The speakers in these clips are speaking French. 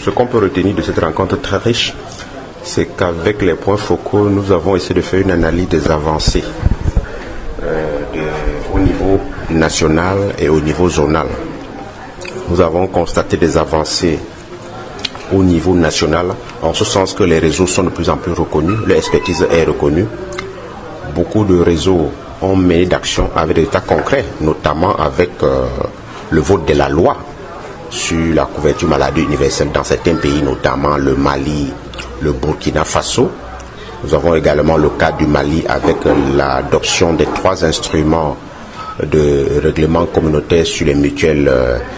Ce qu'on peut retenir de cette rencontre très riche, c'est qu'avec les points focaux, nous avons essayé de faire une analyse des avancées au niveau national et au niveau zonal. Nous avons constaté des avancées au niveau national, en ce sens que les réseaux sont de plus en plus reconnus, l'expertise est reconnue. Beaucoup de réseaux ont mené d'actions avec des états concrets, notamment avec le vote de la loi sur la couverture maladie universelle dans certains pays, notamment le Mali, le Burkina Faso. Nous avons également le cas du Mali avec l'adoption des 3 instruments de règlement communautaire sur les mutuelles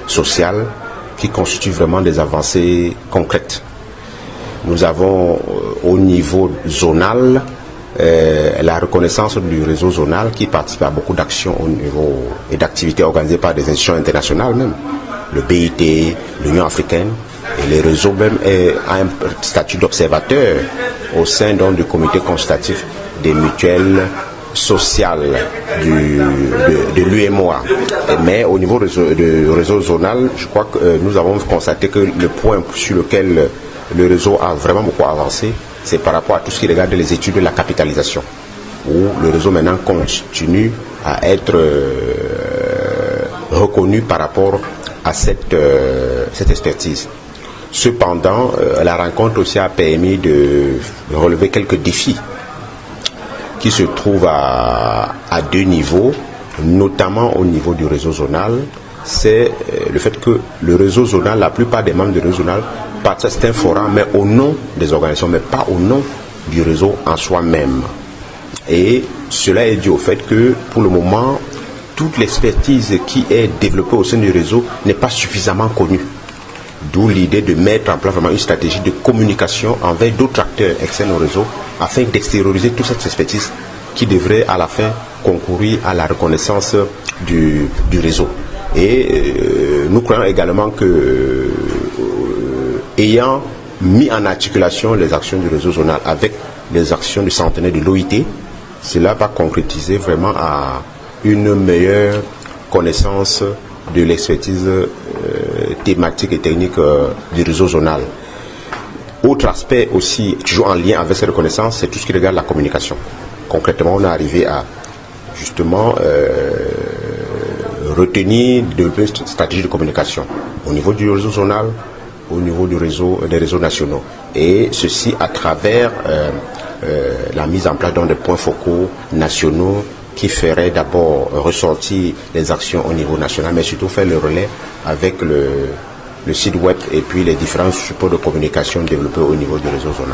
sociales qui constituent vraiment des avancées concrètes. Nous avons au niveau zonal la reconnaissance du réseau zonal qui participe à beaucoup d'actions au niveau et d'activités organisées par des institutions internationales même. Le BIT, l'Union africaine et les réseaux même a un statut d'observateur au sein donc, du comité consultatif des mutuelles sociales de l'UMOA. Mais au niveau du réseau zonal, je crois que nous avons constaté que le point sur lequel le réseau a vraiment beaucoup avancé, c'est par rapport à tout ce qui regarde les études de la capitalisation, où le réseau maintenant continue à être reconnu par rapport à cette expertise. Cependant, la rencontre aussi a permis de relever quelques défis qui se trouvent à 2 niveaux, notamment au niveau du réseau zonal. C'est le fait que le réseau zonal, la plupart des membres du réseau zonal, c'est un forum, mais au nom des organisations, mais pas au nom du réseau en soi-même. Et cela est dû au fait que, pour le moment, toute l'expertise qui est développée au sein du réseau n'est pas suffisamment connue. D'où l'idée de mettre en place vraiment une stratégie de communication envers d'autres acteurs externes au réseau afin d'extérioriser toute cette expertise qui devrait à la fin concourir à la reconnaissance du réseau. Et nous croyons également que ayant mis en articulation les actions du réseau zonal avec les actions du centenaire de l'OIT, cela va concrétiser vraiment à une meilleure connaissance de l'expertise thématique et technique du réseau zonal. Autre aspect aussi, toujours en lien avec cette reconnaissance, c'est tout ce qui regarde la communication. Concrètement, on est arrivé à justement retenir de stratégies de communication au niveau du réseau zonal, au niveau des réseaux nationaux. Et ceci à travers la mise en place des points focaux nationaux qui ferait d'abord ressortir les actions au niveau national, mais surtout faire le relais avec le site web et puis les différents supports de communication développés au niveau du réseau zonal.